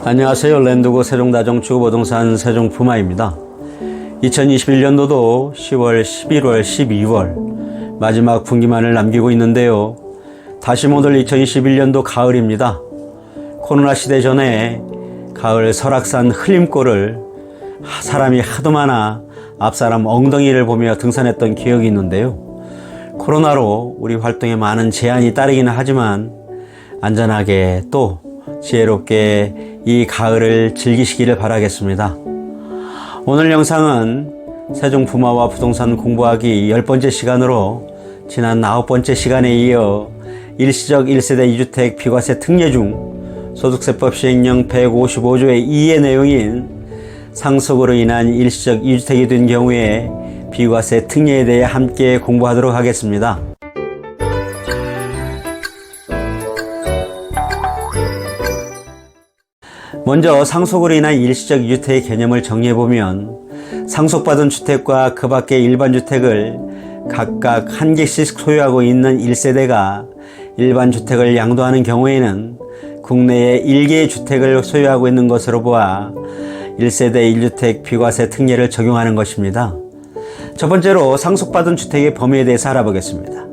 안녕하세요. 랜드고 세종다중주거부동산 세종푸마입니다. 2021년도도 10월, 11월, 12월 마지막 분기만을 남기고 있는데요. 다시 오늘 2021년도 가을입니다. 코로나 시대 전에 가을 설악산 흘림골을 사람이 하도 많아 앞사람 엉덩이를 보며 등산했던 기억이 있는데요. 코로나로 우리 활동에 많은 제한이 따르기는 하지만 안전하게 또 지혜롭게 이 가을을 즐기시기를 바라겠습니다. 오늘 영상은 세종푸마와 부동산 공부하기 10번째 시간으로 지난 9번째 시간에 이어 일시적 1세대 2주택 비과세 특례 중 소득세법 시행령 155조의 2의 내용인 상속으로 인한 일시적 2주택이 된 경우에 비과세 특례에 대해 함께 공부하도록 하겠습니다. 먼저 상속으로 인한 일시적 2주택의 개념을 정리해보면 상속받은 주택과 그 밖의 일반 주택을 각각 한 개씩 소유하고 있는 1세대가 일반 주택을 양도하는 경우에는 국내에 1개의 주택을 소유하고 있는 것으로 보아 1세대 1주택 비과세 특례를 적용하는 것입니다. 첫 번째로 상속받은 주택의 범위에 대해서 알아보겠습니다.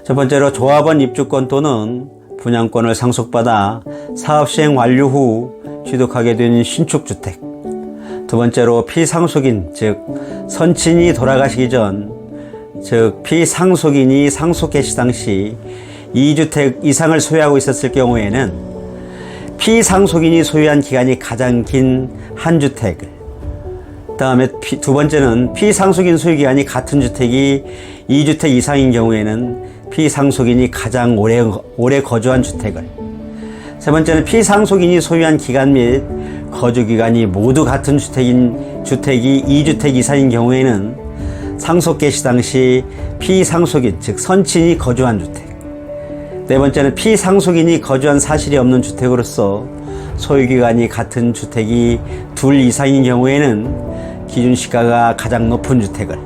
첫 번째로 조합원 입주권 또는 분양권을 상속받아 사업시행 완료 후 취득하게 된 신축주택. 두 번째로 피상속인, 즉 선친이 돌아가시기 전, 즉 피상속인이 상속 개시 당시 2주택 이상을 소유하고 있었을 경우에는 피상속인이 소유한 기간이 가장 긴 한 주택을, 다음에 두 번째는 피상속인 소유 기간이 같은 주택이 2주택 이상인 경우에는 피상속인이 가장 오래 거주한 주택을, 세 번째는 피상속인이 소유한 기간 및 거주기간이 모두 같은 주택이 2주택 이상인 경우에는 상속 개시 당시 피상속인, 즉 선친이 거주한 주택, 네 번째는 피상속인이 거주한 사실이 없는 주택으로서 소유기간이 같은 주택이 둘 이상인 경우에는 기준시가가 가장 높은 주택을,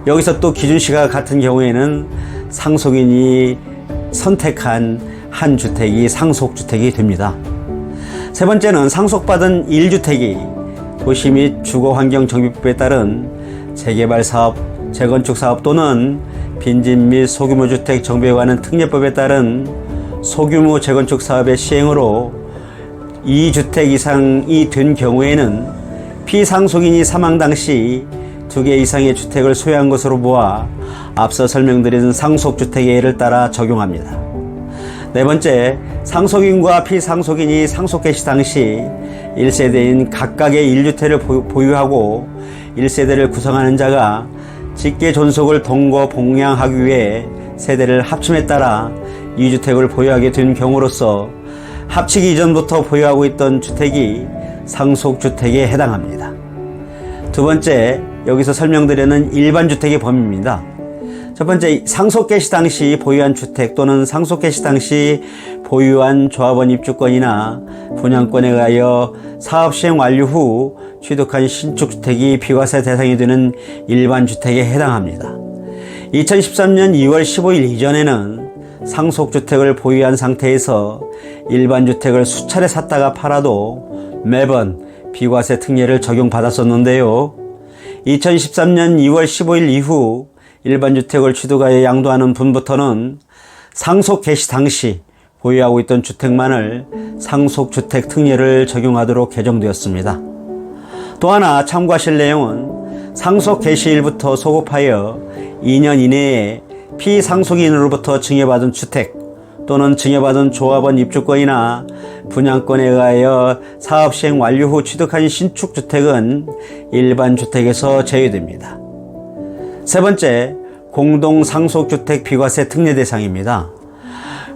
여기서 또 기준시가가 같은 경우에는 상속인이 선택한 한 주택이 상속주택이 됩니다. 세 번째는 상속받은 1주택이 도시 및 주거환경정비법에 따른 재개발사업, 재건축사업 또는 빈집 및 소규모 주택 정비에 관한 특례법에 따른 소규모 재건축 사업의 시행으로 2주택 이상이 된 경우에는 피상속인이 사망 당시 2개 이상의 주택을 소유한 것으로 보아 앞서 설명드린 상속주택의 예를 따라 적용합니다. 네 번째, 상속인과 피상속인이 상속 개시 당시 1세대인 각각의 1주택을 보유하고 1세대를 구성하는 자가 직계 존속을 동거 봉양하기 위해 세대를 합침에 따라 2주택을 보유하게 된 경우로서 합치기 이전부터 보유하고 있던 주택이 상속주택에 해당합니다. 두 번째, 여기서 설명드리는 일반 주택의 범위입니다. 첫 번째, 상속 개시 당시 보유한 주택 또는 상속 개시 당시 보유한 조합원 입주권이나 분양권에 의하여 사업 시행 완료 후 취득한 신축주택이 비과세 대상이 되는 일반 주택에 해당합니다. 2013년 2월 15일 이전에는 상속주택을 보유한 상태에서 일반 주택을 수차례 샀다가 팔아도 매번 비과세 특례를 적용받았었는데요. 2013년 2월 15일 이후 일반 주택을 취득하여 양도하는 분부터는 상속 개시 당시 보유하고 있던 주택만을 상속주택 특례를 적용하도록 개정되었습니다. 또 하나 참고하실 내용은 상속 개시일부터 소급하여 2년 이내에 피상속인으로부터 증여받은 주택 또는 증여받은 조합원 입주권이나 분양권에 의하여 사업시행 완료 후 취득한 신축주택은 일반 주택에서 제외됩니다. 세 번째, 공동상속주택 비과세 특례 대상입니다.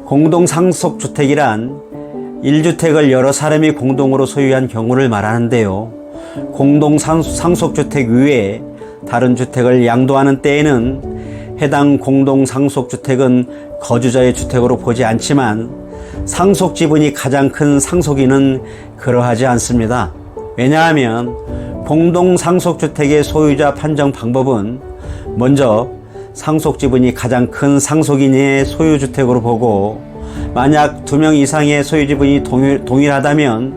공동상속주택이란 1주택을 여러 사람이 공동으로 소유한 경우를 말하는데요. 공동상속주택 외에 다른 주택을 양도하는 때에는 해당 공동상속주택은 거주자의 주택으로 보지 않지만 상속지분이 가장 큰 상속인은 그러하지 않습니다. 왜냐하면 공동상속주택의 소유자 판정 방법은 먼저 상속지분이 가장 큰 상속인의 소유주택으로 보고, 만약 2명 이상의 소유지분이 동일하다면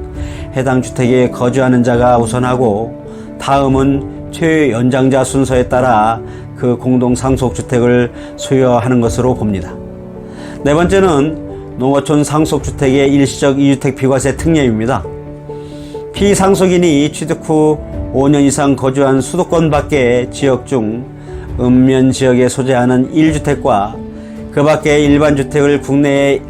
해당 주택에 거주하는 자가 우선하고 다음은 최연장자 순서에 따라 그 공동 상속주택을 소유하는 것으로 봅니다. 네 번째는 농어촌 상속주택의 일시적 2주택 비과세 특례입니다. 피상속인이 취득 후 5년 이상 거주한 수도권 밖의 지역 중 읍면 지역에 소재하는 1주택과 그 밖의 일반 주택을 국내에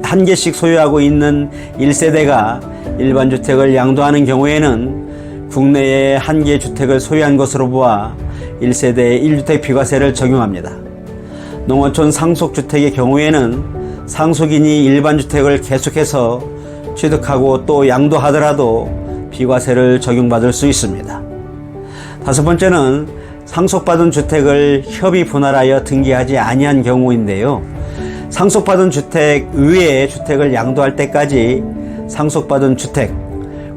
한 개씩 소유하고 있는 1세대가 일반 주택을 양도하는 경우에는 국내에 한 개 주택을 소유한 것으로 보아 1세대의 1주택 비과세를 적용합니다. 농어촌 상속주택의 경우에는 상속인이 일반 주택을 계속해서 취득하고 또 양도하더라도 비과세를 적용받을 수 있습니다. 다섯 번째는 상속받은 주택을 협의 분할하여 등기하지 아니한 경우인데요. 상속받은 주택 외의 주택을 양도할 때까지 상속받은 주택,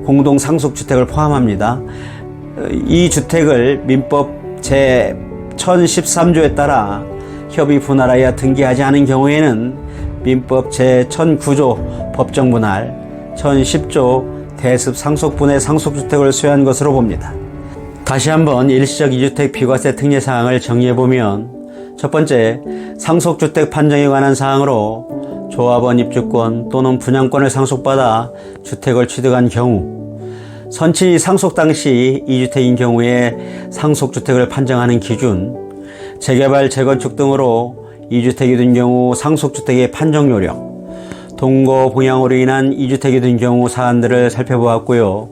공동 상속주택을 포함합니다. 이 주택을 민법 제 1013조에 따라 협의 분할하여 등기하지 않은 경우에는 민법 제 1009조 법정분할, 1010조 대습 상속분의 상속주택을 소유한 것으로 봅니다. 다시 한번 일시적 2주택 비과세 특례사항을 정리해보면, 첫 번째, 상속주택 판정에 관한 사항으로 조합원 입주권 또는 분양권을 상속받아 주택을 취득한 경우, 선치 상속 당시 2주택인 경우에 상속주택을 판정하는 기준, 재개발, 재건축 등으로 2주택이 된 경우 상속주택의 판정 요령, 동거 봉양으로 인한 2주택이 된 경우 사안들을 살펴보았고요.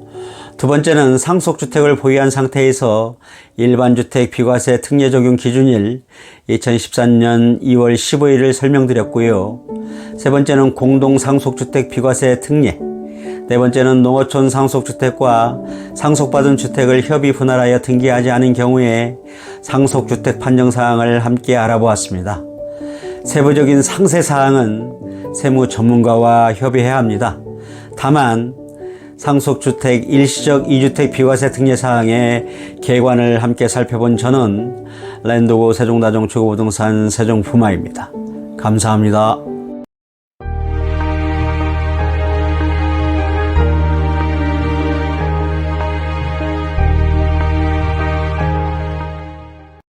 두 번째는 상속주택을 보유한 상태에서 일반주택 비과세 특례 적용 기준일 2014년 2월 15일을 설명드렸고요. 세 번째는 공동상속주택 비과세 특례, 네 번째는 농어촌 상속주택과 상속받은 주택을 협의 분할하여 등기하지 않은 경우에 상속주택 판정사항을 함께 알아보았습니다. 세부적인 상세사항은 세무 전문가와 협의해야 합니다. 다만 상속주택 일시적 2주택 비과세 특례사항의 개관을 함께 살펴본 저는 랜드고 세종다중주거부동산 세종부마입니다. 감사합니다.